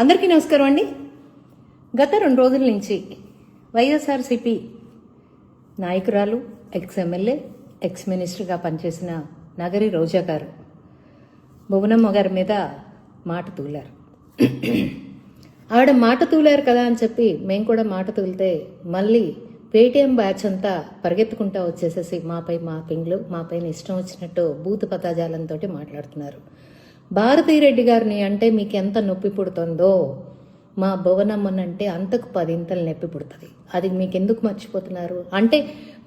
అందరికీ నమస్కారం అండి. గత 2 రోజుల నుంచి వైఎస్ఆర్సీపీ నాయకురాలు, ఎక్స్ ఎమ్మెల్యే, ఎక్స్ మినిస్టర్గా పనిచేసిన నగరి రోజా గారు భువనమ్మ గారి మీద మాట తూలారు. ఆవిడ మాట తూలారు కదా అని చెప్పి మేము కూడా మాట తూలితే మళ్ళీ పేటీఎం బ్యాచ్ అంతా పరిగెత్తుకుంటా వచ్చేసేసి మాపై మాపింగ్లు, మాపైన ఇష్టం వచ్చినట్టు బూతు పదాజాలంతో మాట్లాడుతున్నారు. భారతీరెడ్డి గారిని అంటే మీకు ఎంత నొప్పి పుడుతుందో మా భువనమ్మనంటే అంతకు 10 ఇంతలు నొప్పి పుడుతుంది. అది మీకు ఎందుకు మర్చిపోతున్నారు అంటే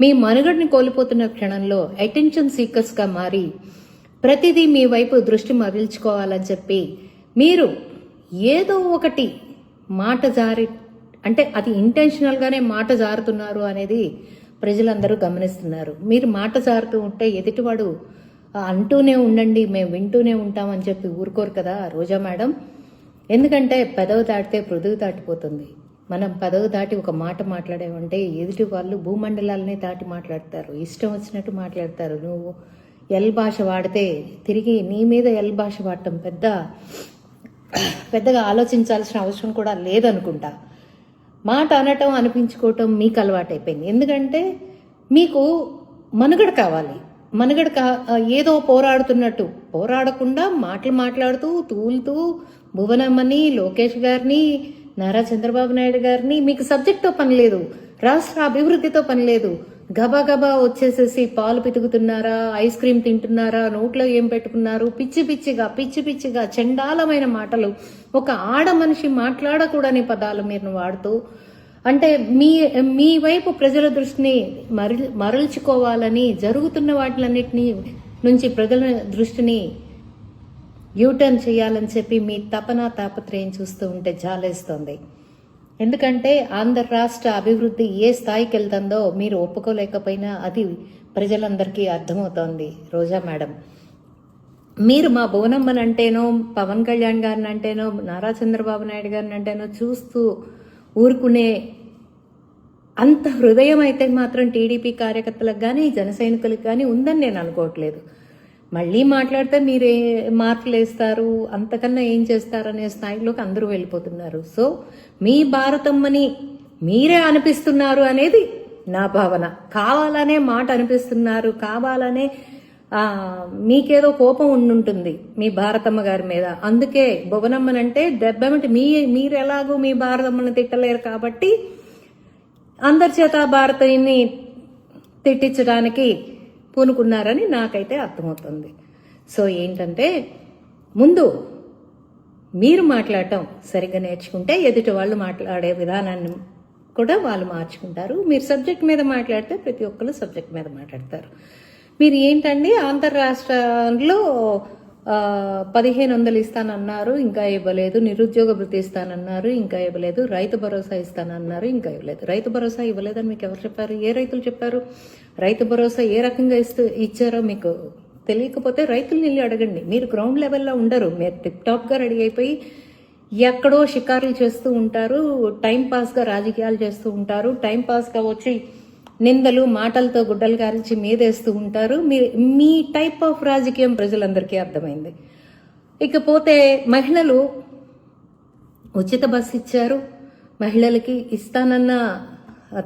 మీ మనుగడని కోల్పోతున్న క్షణంలో అటెన్షన్ సీకర్స్గా మారి ప్రతిదీ మీ వైపు దృష్టి మరల్చుకోవాలని చెప్పి మీరు ఏదో ఒకటి మాట జారి అంటే అది ఇంటెన్షనల్గానే మాట జారుతున్నారు అనేది ప్రజలందరూ గమనిస్తున్నారు. మీరు మాట జారుతూ ఉంటే ఎదుటివాడు అంటూనే ఉండండి, మేము వింటూనే ఉంటామని చెప్పి ఊరుకోరు కదా రోజా మేడం. ఎందుకంటే పెదవి దాటితే పృథువు దాటిపోతుంది. మనం పెదవి దాటి ఒక మాట మాట్లాడామంటే ఎదుటి వాళ్ళు భూమండలాలనే దాటి మాట్లాడతారు, ఇష్టం వచ్చినట్టు మాట్లాడతారు. నువ్వు ఎల్ భాష వాడితే తిరిగి నీ మీద ఎల్ భాష వాడటం పెద్దగా ఆలోచించాల్సిన అవసరం కూడా లేదనుకుంటా. మాట అనటం అనిపించుకోవటం మీకు అలవాటైపోయింది. ఎందుకంటే మీకు మనుగడ కావాలి. ఏదో పోరాడుతున్నట్టు పోరాడకుండా మాటలు మాట్లాడుతూ తూలుతూ భువనమ్మని, లోకేష్ గారిని, నారా చంద్రబాబు నాయుడు గారిని మీకు సబ్జెక్ట్తో పని లేదు, రాష్ట్ర అభివృద్ధితో పని లేదు. గబా వచ్చేసేసి పాలు పితుకుతున్నారా, ఐస్ క్రీమ్ తింటున్నారా, నోట్లో ఏం పెట్టుకున్నారు, పిచ్చి పిచ్చిగా చండాలమైన మాటలు, ఒక ఆడ మనిషి మాట్లాడకూడని పదాలు మీరు వాడుతూ అంటే మీ వైపు ప్రజల దృష్టిని మరల్చుకోవాలని జరుగుతున్న వాటిలన్నిటినీ నుంచి ప్రజల దృష్టిని యూటర్న్ చేయాలని చెప్పి మీ తాపత్రయం చూస్తూ ఉంటే జాలేస్తుంది. ఎందుకంటే ఆంధ్ర రాష్ట్ర అభివృద్ధి ఏ స్థాయికి వెళ్తుందో మీరు ఒప్పుకోలేకపోయినా అది ప్రజలందరికీ అర్థమవుతోంది. రోజా మేడం, మీరు మా భువనమ్మని అంటేనో, పవన్ కళ్యాణ్ గారిని అంటేనో, నారా చంద్రబాబు నాయుడు గారిని అంటేనో చూస్తూ ఊరుకునే అంత హృదయం అయితే మాత్రం టీడీపీ కార్యకర్తలకు కానీ జన సైనికులకు కానీ ఉందని నేను అనుకోవట్లేదు. మళ్ళీ మాట్లాడితే మీరే మార్కులు వేస్తారు, అంతకన్నా ఏం చేస్తారనే స్థాయిలోకి అందరూ వెళ్ళిపోతున్నారు. సో మీ భారతమ్మని మీరే అనిపిస్తున్నారు అనేది నా భావన. కావాలనే మాట అనిపిస్తున్నారు, కావాలనే మీకేదో కోపం ఉండుంటుంది మీ భారతమ్మ గారి మీద. అందుకే భువనమ్మనంటే దెబ్బమిటి మీరు ఎలాగో మీ భారతమ్మని తిట్టలేరు కాబట్టి అందరి చేత భారతని తిట్టించడానికి పూనుకున్నారని నాకైతే అర్థమవుతుంది. సో ఏంటంటే ముందు మీరు మాట్లాడటం సరిగ్గా నేర్చుకుంటే ఎదుటి వాళ్ళు మాట్లాడే విధానాన్ని కూడా వాళ్ళు మార్చుకుంటారు. మీరు సబ్జెక్ట్ మీద మాట్లాడితే ప్రతి ఒక్కరు సబ్జెక్ట్ మీద మాట్లాడతారు. మీరు ఏంటండి ఆంధ్రరాష్ట్రంలో 1500 ఇస్తానన్నారు, ఇంకా ఇవ్వలేదు. నిరుద్యోగ భృతి ఇస్తానన్నారు, ఇంకా ఇవ్వలేదు. రైతు భరోసా ఇస్తానన్నారు, ఇంకా ఇవ్వలేదు. రైతు భరోసా ఇవ్వలేదని మీకు ఎవరు చెప్పారు? ఏ రైతులు చెప్పారు? రైతు భరోసా ఏ రకంగా ఇచ్చారో మీకు తెలియకపోతే రైతులు వెళ్ళి అడగండి. మీరు గ్రౌండ్ లెవెల్లో ఉండరు. మీరు టిప్ టాప్గా రెడీ అయిపోయి ఎక్కడో షికారులు చేస్తూ ఉంటారు, టైంపాస్గా రాజకీయాలు చేస్తూ ఉంటారు, టైంపాస్గా వచ్చి నిందలు మాటలతో గుడ్డలు కాల్చి మీదేస్తూ ఉంటారు. మీ టైప్ ఆఫ్ రాజకీయం ప్రజలందరికీ అర్థమైంది. ఇకపోతే మహిళలు ఉచిత బస్సు ఇచ్చారు, మహిళలకి ఇస్తానన్న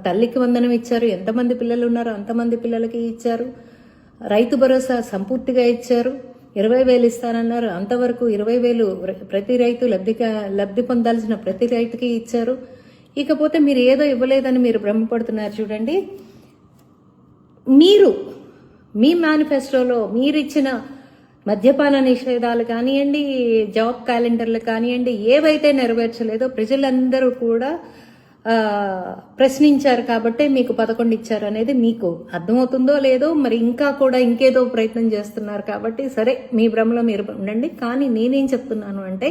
తల్లికి వందనం ఇచ్చారు, ఎంతమంది పిల్లలు ఉన్నారో అంతమంది పిల్లలకి ఇచ్చారు. రైతు భరోసా సంపూర్తిగా ఇచ్చారు, 20,000 ఇస్తానన్నారు, అంతవరకు 20,000 ప్రతి రైతు లబ్ధి పొందాల్సిన ప్రతి రైతుకి ఇచ్చారు. ఇకపోతే మీరు ఏదో ఇవ్వలేదని మీరు భ్రమపడుతున్నారు. చూడండి, మీరు మీ మేనిఫెస్టోలో మీరిచ్చిన మద్యపాన నిషేధాలు కానివ్వండి, జాబ్ క్యాలెండర్లు కానివ్వండి, ఏవైతే నెరవేర్చలేదో ప్రజలందరూ కూడా ప్రశ్నించారు కాబట్టి మీకు 11 ఇచ్చారు అనేది మీకు అర్థమవుతుందో లేదో, మరి ఇంకా కూడా ఇంకేదో ప్రయత్నం చేస్తున్నారు కాబట్టి సరే మీ భ్రమలో మీరు ఉండండి. కానీ నేనేం చెప్తున్నాను అంటే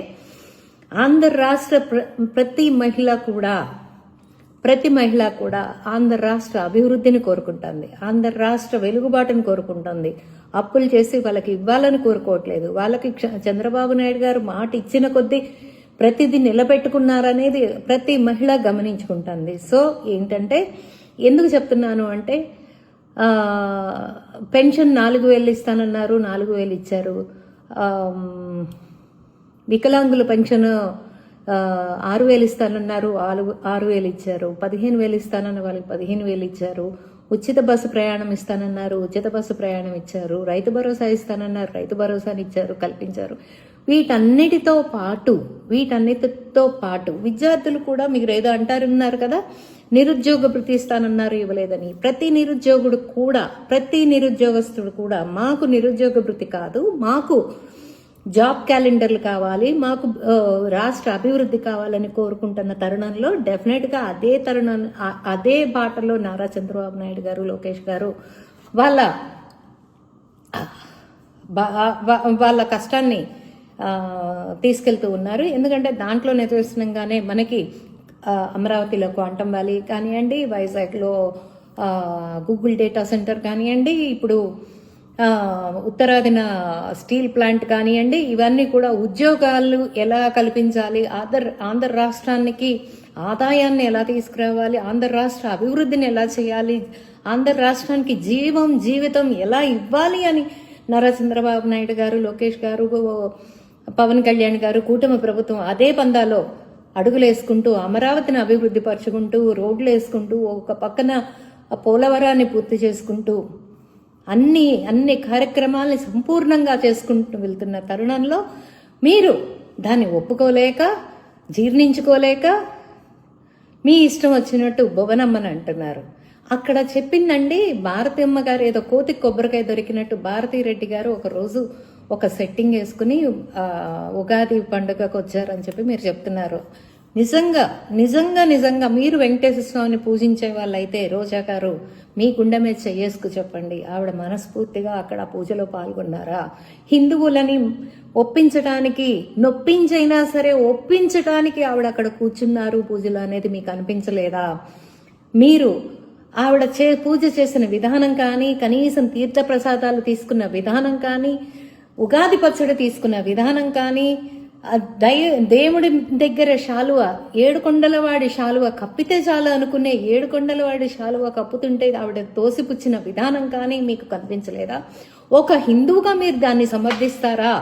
ఆంధ్ర రాష్ట్ర ప్రతి మహిళ కూడా ఆంధ్ర రాష్ట్ర అభివృద్ధిని కోరుకుంటుంది, ఆంధ్ర రాష్ట్ర వెలుగుబాటుని కోరుకుంటుంది. అప్పులు చేసి వాళ్ళకి ఇవ్వాలని కోరుకోవట్లేదు. వాళ్ళకి చంద్రబాబు నాయుడు గారు మాట ఇచ్చిన కొద్దీ ప్రతిదీ నిలబెట్టుకున్నారనేది ప్రతి మహిళ గమనించుకుంటుంది. సో ఏంటంటే ఎందుకు చెప్తున్నాను అంటే పెన్షన్ 4,000 ఇస్తానన్నారు, 4,000 ఇచ్చారు. వికలాంగుల పెన్షన్ 6,000 ఇస్తానన్నారు, 6,000 ఇచ్చారు. 15,000 ఇస్తానన్న వాళ్ళకి 15,000 ఇచ్చారు. ఉచిత బస్సు ప్రయాణం ఇస్తానన్నారు, ఉచిత బస్సు ప్రయాణం ఇచ్చారు. రైతు భరోసా ఇస్తానన్నారు, రైతు భరోసాని ఇచ్చారు, కల్పించారు. వీటన్నిటితో పాటు విద్యార్థులు కూడా మీరు ఏదో అంటారున్నారు కదా, నిరుద్యోగ భృతి ఇస్తానన్నారు, ఇవ్వలేదని. ప్రతి నిరుద్యోగస్తుడు కూడా మాకు నిరుద్యోగ భృతి కాదు, మాకు జాబ్ క్యాలెండర్లు కావాలి, మాకు రాష్ట్ర అభివృద్ధి కావాలని కోరుకుంటున్న తరుణంలో డెఫినెట్గా అదే బాటలో నారా చంద్రబాబు నాయుడు గారు, లోకేష్ గారు వాళ్ళ కష్టాన్ని తీసుకెళ్తూ ఉన్నారు. ఎందుకంటే దాంట్లో నిదర్శనంగానే మనకి అమరావతిలో క్వాంటమ్ వ్యాలీ కానివ్వండి, వైజాగ్లో గూగుల్ డేటా సెంటర్ కానివ్వండి, ఇప్పుడు ఉత్తరాదిన స్టీల్ ప్లాంట్ కానివ్వండి, ఇవన్నీ కూడా ఉద్యోగాలు ఎలా కల్పించాలి, ఆంధ్ర రాష్ట్రానికి ఆదాయాన్ని ఎలా తీసుకురావాలి, ఆంధ్ర రాష్ట్ర అభివృద్ధిని ఎలా చేయాలి, ఆంధ్ర రాష్ట్రానికి జీవితం ఎలా ఇవ్వాలి అని నారా చంద్రబాబు నాయుడు గారు, లోకేష్ గారు, పవన్ కళ్యాణ్ గారు, కూటమి ప్రభుత్వం అదే పందాలో అడుగులేసుకుంటూ అమరావతిని అభివృద్ధి పరుచుకుంటూ రోడ్లు వేసుకుంటూ ఒక పక్కన పోలవరాన్ని పూర్తి చేసుకుంటూ అన్ని కార్యక్రమాల్ని సంపూర్ణంగా చేసుకుంటూ వెళ్తున్న తరుణంలో మీరు దాన్ని ఒప్పుకోలేక, జీర్ణించుకోలేక మీ ఇష్టం వచ్చినట్టు భువనమ్మని అంటున్నారు. అక్కడ చెప్పిందండి భారతమ్మ గారు, ఏదో కోతికి కొబ్బరికాయ దొరికినట్టు భారతీరెడ్డి గారు ఒకరోజు ఒక సెట్టింగ్ వేసుకుని ఉగాది పండుగకు వచ్చారని చెప్పి మీరు చెప్తున్నారు. నిజంగా మీరు వెంకటేశ్వర స్వామిని పూజించే వాళ్ళైతే రోజా గారు మీ గుండె మీద చెయ్యేసుకు చెప్పండి, ఆవిడ మనస్ఫూర్తిగా అక్కడ పూజలో పాల్గొన్నారా? హిందువులని ఒప్పించడానికి, నొప్పించైనా సరే ఒప్పించడానికి ఆవిడ అక్కడ కూర్చున్నారు పూజలు అనేది మీకు అనిపించలేదా? మీరు ఆవిడ పూజ చేసిన విధానం కానీ, కనీసం తీర్థ ప్రసాదాలు తీసుకున్న విధానం కానీ, ఉగాది పచ్చడి తీసుకున్న విధానం కానీ, దేవుడి దగ్గర శాలువ, ఏడుకొండలవాడి శాలువ కప్పితే చాలు అనుకునే ఏడుకొండలవాడి శాలువ కప్పుతుంటే ఆవిడ తోసిపుచ్చిన విధానం కానీ మీకు కనిపించలేదా? ఒక హిందువుగా మీరు దాన్ని సమర్థిస్తారా?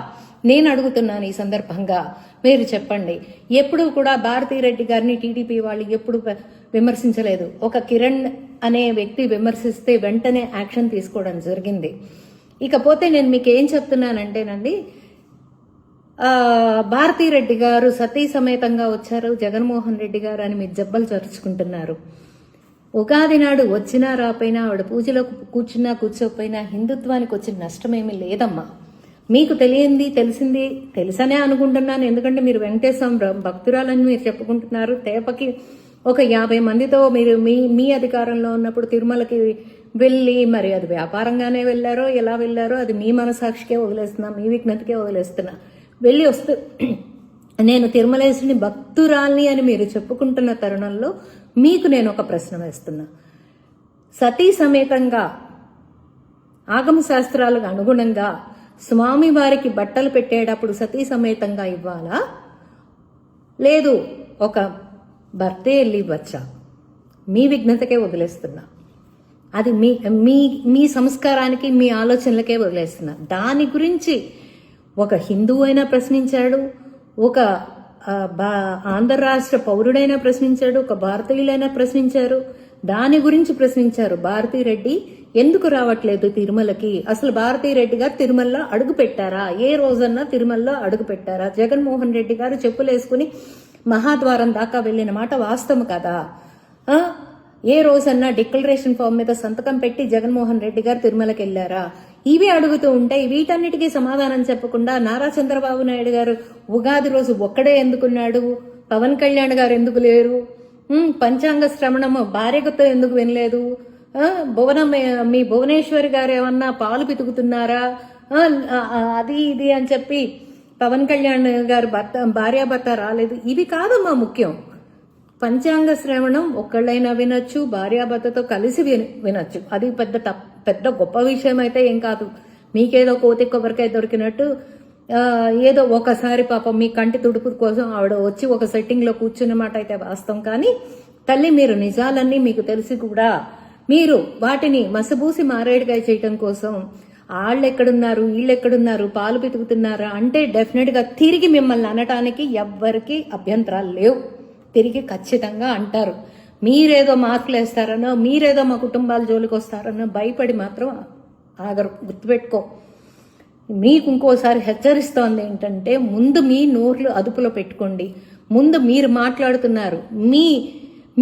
నేను అడుగుతున్నాను ఈ సందర్భంగా, మీరు చెప్పండి. ఎప్పుడు కూడా భారతీరెడ్డి గారిని టీడీపీ వాళ్ళు ఎప్పుడు విమర్శించలేదు. ఒక కిరణ్ అనే వ్యక్తి విమర్శిస్తే వెంటనే యాక్షన్ తీసుకోవడం జరిగింది. ఇకపోతే నేను మీకు ఏం చెప్తున్నానంటేనండి, భారతీరెడ్డి గారు సతీ సమేతంగా వచ్చారు, జగన్మోహన్ రెడ్డి గారు అని మీరు జబ్బలు చరుచుకుంటున్నారు. ఉగాది నాడు వచ్చినా రాపోయినా, ఆవిడ పూజలో కూర్చున్నా కూర్చోకపోయినా హిందుత్వానికి వచ్చిన నష్టమేమీ లేదమ్మా. మీకు తెలిసింది తెలుసనే అనుకుంటున్నాను. ఎందుకంటే మీరు వెంకటేశ్వర భక్తురాలని మీరు చెప్పుకుంటున్నారు. తేపకి ఒక 50 మందితో మీరు మీ అధికారంలో ఉన్నప్పుడు తిరుమలకి వెళ్ళి, మరి అది వ్యాపారంగానే వెళ్ళారో ఎలా వెళ్ళారో అది మీ మనసాక్షికే వదిలేస్తున్నా, మీ విజ్ఞతకే వదిలేస్తున్నా. వెళ్ళి వస్తూ నేను తిరుమలేశుని భక్తురాల్ని అని మీరు చెప్పుకుంటున్న తరుణంలో మీకు నేను ఒక ప్రశ్న వేస్తున్నా. సతీ సమేతంగా ఆగమ శాస్త్రాలకు అనుగుణంగా స్వామి వారికి బట్టలు పెట్టేటప్పుడు సతీ సమేతంగా ఇవ్వాలా, లేదు ఒక భర్తే వెళ్ళి ఇవ్వచ్చా? మీ విఘ్నతకే వదిలేస్తున్నా. అది మీ సంస్కారానికి, మీ ఆలోచనలకే వదిలేస్తున్నా. దాని గురించి ఒక హిందువు అయినా ప్రశ్నించాడు, ఒక ఆంధ్ర రాష్ట్ర పౌరుడైనా ప్రశ్నించాడు, ఒక భారతీయులైనా ప్రశ్నించారు. దాని గురించి ప్రశ్నించారు. భారతీరెడ్డి ఎందుకు రావట్లేదు తిరుమలకి? అసలు భారతీరెడ్డి గారు తిరుమలలో అడుగు పెట్టారా? ఏ రోజన్నా తిరుమలలో అడుగు పెట్టారా? జగన్మోహన్ రెడ్డి గారు చెప్పులేసుకుని మహాద్వారం దాకా వెళ్ళిన మాట వాస్తవం కదా? ఏ రోజన్నా డిక్లరేషన్ ఫామ్ మీద సంతకం పెట్టి జగన్మోహన్ రెడ్డి గారు తిరుమలకి వెళ్ళారా? ఇవి అడుగుతూ ఉంటే వీటన్నిటికీ సమాధానం చెప్పకుండా నారా చంద్రబాబు నాయుడు గారు ఉగాది రోజు ఒక్కడే ఎందుకున్నాడు? పవన్ కళ్యాణ్ గారు ఎందుకు లేరు? పంచాంగ శ్రవణము భార్యతో ఎందుకు వినలేదు? మీ భువనేశ్వరి గారు ఏమన్నా పాలు పితుకుతున్నారా? అది ఇది అని చెప్పి పవన్ కళ్యాణ్ గారు భార్యాభర్త రాలేదు. ఇవి కాదమ్మా ముఖ్యం. పంచాంగ శ్రవణం ఒక్కళ్ళైనా వినొచ్చు, భార్యాభర్తతో కలిసి వినొచ్చు. అది పెద్ద గొప్ప విషయం అయితే ఏం కాదు. మీకేదో కోతి కొబ్బరికాయ దొరికినట్టు ఏదో ఒకసారి పాపం మీ కంటి తుడుపు కోసం ఆవిడ వచ్చి ఒక సెట్టింగ్లో కూర్చున్న మాట అయితే వాస్తవం. కానీ తల్లి, మీరు నిజాలన్నీ మీకు తెలిసి కూడా మీరు వాటిని మసబూసి మారేడుకాయ చేయటం కోసం వాళ్ళు ఎక్కడున్నారు, వీళ్ళు ఎక్కడున్నారు, పాలు పితుకుతున్నారా అంటే డెఫినెట్గా తిరిగి మిమ్మల్ని అనటానికి ఎవ్వరికి అభ్యంతరాలు లేవు. తిరిగి ఖచ్చితంగా అంటారు. మీరేదో మార్కులు వేస్తారనో, మీరేదో మా కుటుంబాల జోలికి వస్తారనో భయపడి మాత్రం ఆగరు. గుర్తుపెట్టుకో. మీకు ఇంకోసారి హెచ్చరిస్తోంది ఏంటంటే, ముందు మీ నోర్లు అదుపులో పెట్టుకోండి. ముందు మీరు మాట్లాడుతున్నారు,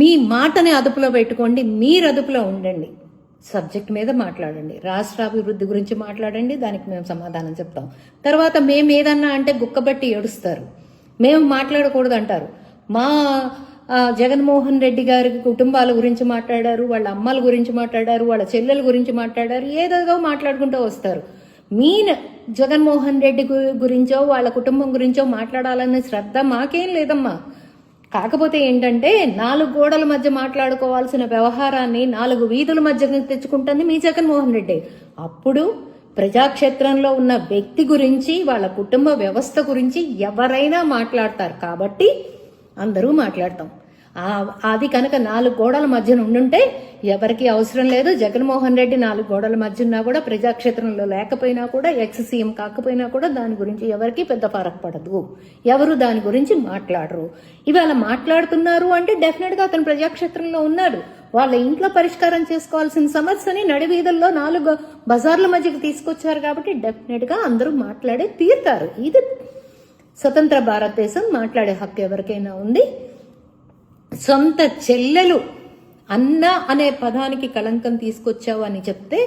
మీ మాటని అదుపులో పెట్టుకోండి. మీరు అదుపులో ఉండండి. సబ్జెక్ట్ మీద మాట్లాడండి. రాష్ట్రాభివృద్ధి గురించి మాట్లాడండి. దానికి మేము సమాధానం చెప్తాం. తర్వాత మేము ఏదన్నా అంటే గుక్కబట్టి ఏడుస్తారు. మేము మాట్లాడకూడదు అంటారు. మా జగన్మోహన్ రెడ్డి గారి కుటుంబాల గురించి మాట్లాడారు, వాళ్ళ అమ్మల గురించి మాట్లాడారు, వాళ్ళ చెల్లెల గురించి మాట్లాడారు, ఏదేదో మాట్లాడుకుంటూ వస్తారు. జగన్మోహన్ రెడ్డి గురించో వాళ్ళ కుటుంబం గురించో మాట్లాడాలనే శ్రద్ధ మాకేం లేదమ్మా. కాకపోతే ఏంటంటే 4 గోడల మధ్య మాట్లాడుకోవాల్సిన వ్యవహారాన్ని 4 వీధుల మధ్య తెచ్చుకుంటుంది మీ జగన్మోహన్ రెడ్డి. అప్పుడు ప్రజాక్షేత్రంలో ఉన్న వ్యక్తి గురించి, వాళ్ళ కుటుంబ వ్యవస్థ గురించి ఎవరైనా మాట్లాడతారు. కాబట్టి అందరూ మాట్లాడతాం. అది కనుక 4 గోడల మధ్యన ఉండుంటే ఎవరికి అవసరం లేదు. జగన్మోహన్ రెడ్డి 4 గోడల మధ్య ఉన్నా కూడా, ప్రజాక్షేత్రంలో లేకపోయినా కూడా, ఎక్స్ సీఎం కాకపోయినా కూడా దాని గురించి ఎవరికి పెద్ద ఫరక్ పడదు. ఎవరు దాని గురించి మాట్లాడరు. ఇవాళ మాట్లాడుతున్నారు అంటే డెఫినెట్గా అతను ప్రజాక్షేత్రంలో ఉన్నాడు. వాళ్ళ ఇంట్లో పరిష్కారం చేసుకోవాల్సిన సమస్యని నడివీధుల్లో 4 బజార్ల మధ్యకి తీసుకొచ్చారు. కాబట్టి డెఫినెట్గా అందరూ మాట్లాడే తీరుతారు. ఇది స్వతంత్ర భారతదేశం. మాట్లాడే హక్కు ఎవరికైనా ఉంది. సొంత చెల్లెలు అన్న అనే పదానికి కళంకం తీసుకొచ్చావు అని చెప్తే,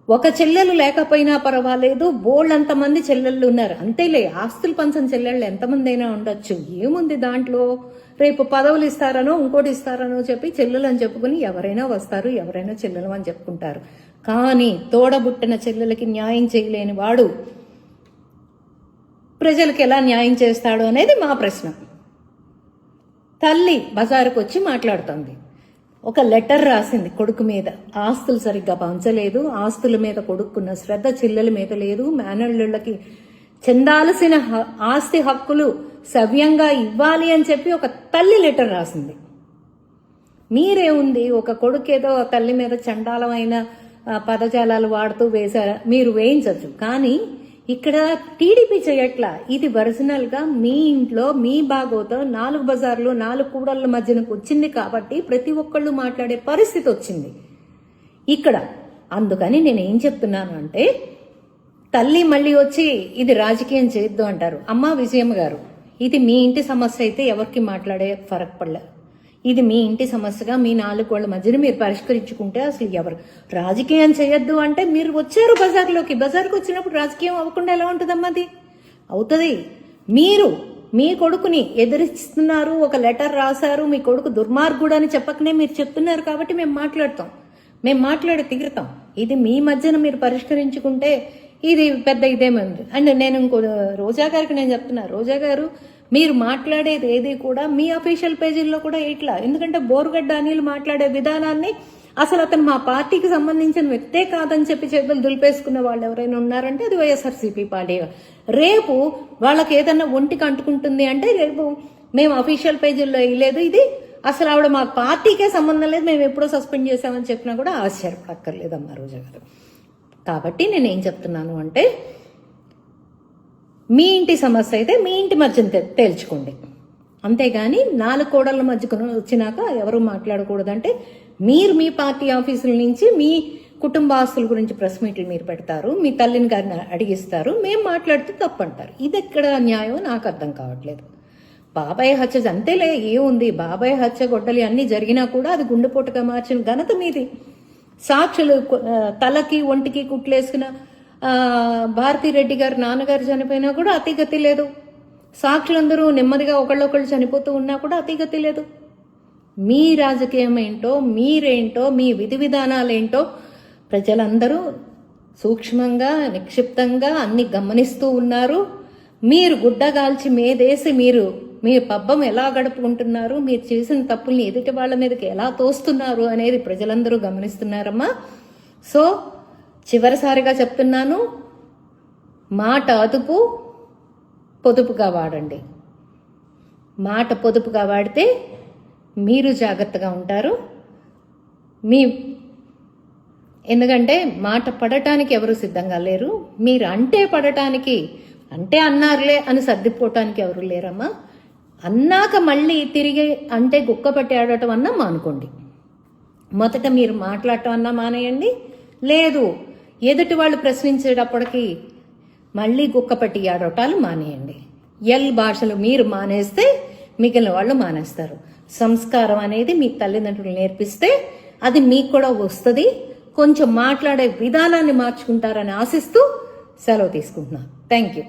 ఒక చెల్లెలు లేకపోయినా పర్వాలేదు, బోళ్ళంతమంది చెల్లెళ్ళు ఉన్నారు. అంతేలే, ఆస్తులు పంచని చెల్లెళ్ళు ఎంతమంది అయినా ఉండొచ్చు. ఏముంది దాంట్లో? రేపు పదవులు ఇస్తారనో ఇంకోటి ఇస్తారనో చెప్పి చెల్లెలు అని చెప్పుకుని ఎవరైనా వస్తారు, ఎవరైనా చెల్లెలు అని చెప్పుకుంటారు. కానీ తోడబుట్టిన చెల్లెలకి న్యాయం చేయలేని వాడు ప్రజలకు ఎలా న్యాయం చేస్తాడు అనేది మా ప్రశ్న. తల్లి బజారుకు వచ్చి మాట్లాడుతుంది. ఒక లెటర్ రాసింది కొడుకు మీద. ఆస్తులు సరిగ్గా పంచలేదు, ఆస్తుల మీద కొడుకున్న శ్రద్ధ చెల్లెల మీద లేదు, మేనళ్ళకి చెందాల్సిన ఆస్తి హక్కులు సవ్యంగా ఇవ్వాలి అని చెప్పి ఒక తల్లి లెటర్ రాసింది. మీరేముంది, ఒక కొడుకు ఏదో తల్లి మీద చండాలమైన పదజాలాలు వాడుతూ వేశారా, మీరు వేయించవచ్చు. కానీ ఇక్కడ టీడీపీ చేయట్లా. ఇది ఒరిజినల్ గా మీ ఇంట్లో మీ బాగోతో 4 బజార్లు 4 కూడళ్ల మధ్యనకు వచ్చింది కాబట్టి ప్రతి ఒక్కళ్ళు మాట్లాడే పరిస్థితి వచ్చింది ఇక్కడ. అందుకని నేనేం చెప్తున్నాను అంటే, తల్లి మళ్ళీ వచ్చి ఇది రాజకీయం చేయొద్దు అంటారు. అమ్మా విజయమ్మ గారు, ఇది మీ ఇంటి సమస్య అయితే ఎవరికి మాట్లాడే ఫరక్ పడలే. ఇది మీ ఇంటి సమస్యగా మీ 4 గోళ్ల మధ్యన మీరు పరిష్కరించుకుంటే అసలు ఎవరు రాజకీయం చేయొద్దు అంటే, మీరు వచ్చారు బజార్లోకి. బజార్కి వచ్చినప్పుడు రాజకీయం అవ్వకుండా ఎలా ఉంటుందమ్మా? అది అవుతుంది. మీరు మీ కొడుకుని ఎదిరిస్తున్నారు, ఒక లెటర్ రాశారు, మీ కొడుకు దుర్మార్గుడు అని చెప్పకనే మీరు చెప్తున్నారు. కాబట్టి మేము మాట్లాడతాం, మేము మాట్లాడి తీరుతాం. ఇది మీ మధ్యన మీరు పరిష్కరించుకుంటే ఇది పెద్ద ఇదేమంది. అండ్ నేను ఇంకో రోజా గారికి నేను చెప్తున్నా, రోజా గారు మీరు మాట్లాడేది ఏది కూడా మీ అఫీషియల్ పేజీల్లో కూడా ఇట్లా. ఎందుకంటే బోరుగడ్డ అనిల్ మాట్లాడే విధానాన్ని అసలు అతను మా పార్టీకి సంబంధించిన వ్యక్తే కాదని చెప్పి చేతులు దులిపేసుకున్న వాళ్ళు ఎవరైనా ఉన్నారంటే అది వైఎస్ఆర్సీపీ పార్టీ. రేపు వాళ్ళకి ఏదన్నా ఒంటికి అంటుకుంటుంది అంటే రేపు మేము అఫీషియల్ పేజీల్లో వేయలేదు, ఇది అసలు ఆవిడ మా పార్టీకే సంబంధం లేదు, మేము ఎప్పుడో సస్పెండ్ చేసామని చెప్పినా కూడా ఆశ్చర్యపడక్కర్లేదమ్మా రోజా గారు. కాబట్టి నేనేం చెప్తున్నాను అంటే, మీ ఇంటి సమస్య అయితే మీ ఇంటి మధ్యన తేల్చుకోండి. అంతేగాని 4 కోడళ్ళ మధ్యకు వచ్చినాక ఎవరు మాట్లాడకూడదంటే, మీరు మీ పార్టీ ఆఫీసుల నుంచి మీ కుటుంబ ఆస్తుల గురించి ప్రెస్ మీట్లు మీరు పెడతారు, మీ తల్లిని గారిని అడిగిస్తారు, మేము మాట్లాడితే తప్పంటారు. ఇది ఎక్కడ న్యాయం నాకు అర్థం కావట్లేదు. బాబాయ్ హత్య అంతేలే, ఏముంది, బాబాయ్ హత్య గొడ్డలి అన్నీ జరిగినా కూడా అది గుండెపోటుగా మార్చిన ఘనత మీది. సాక్షులు తలకి ఒంటికి కుట్లేసుకున్న భారతిరెడ్డి గారు నాన్నగారు చనిపోయినా కూడా అతిగతి లేదు. సాక్షులందరూ నెమ్మదిగా ఒకళ్ళొకళ్ళు చనిపోతూ ఉన్నా కూడా అతిగతి లేదు. మీ రాజకీయం ఏంటో, మీరేంటో, మీ విధి విధానాలేంటో ప్రజలందరూ సూక్ష్మంగా నిక్షిప్తంగా అన్ని గమనిస్తూ ఉన్నారు. మీరు గుడ్డగాల్చి మేదేసి మీరు మీ పబ్బం ఎలా గడుపుకుంటున్నారు, మీరు చేసిన తప్పుల్ని ఎదుటి వాళ్ళ మీదకి ఎలా తోస్తున్నారు అనేది ప్రజలందరూ గమనిస్తున్నారమ్మా. సో చివరిసారిగా చెప్తున్నాను, మాట అదుపు పొదుపుగా వాడండి. మాట పొదుపుగా వాడితే మీరు జాగ్రత్తగా ఉంటారు, మీ ఎందుకంటే మాట పడటానికి ఎవరు సిద్ధంగా లేరు. మీరు అంటే పడటానికి, అంటే అన్నారులే అని సర్దిపోవటానికి ఎవరు లేరమ్మా. అన్నాక మళ్ళీ తిరిగి అంటే గుక్కపట్టి ఆడటం అన్నా మానుకోండి. మొదట మీరు మాట్లాడటం అన్నా మానేయండి. లేదు, ఎదుటి వాళ్ళు ప్రశ్నించేటప్పటికి మళ్ళీ గుక్కపట్టి ఆడటాలు మానేయండి. భాషలు మీరు మానేస్తే మిగిలిన వాళ్ళు మానేస్తారు. సంస్కారం అనేది మీ తల్లిదండ్రులు నేర్పిస్తే అది మీకు కూడా వస్తుంది. కొంచెం మాట్లాడే విధానాన్ని మార్చుకుంటారని ఆశిస్తూ సెలవు తీసుకుంటున్నాను. Thank you.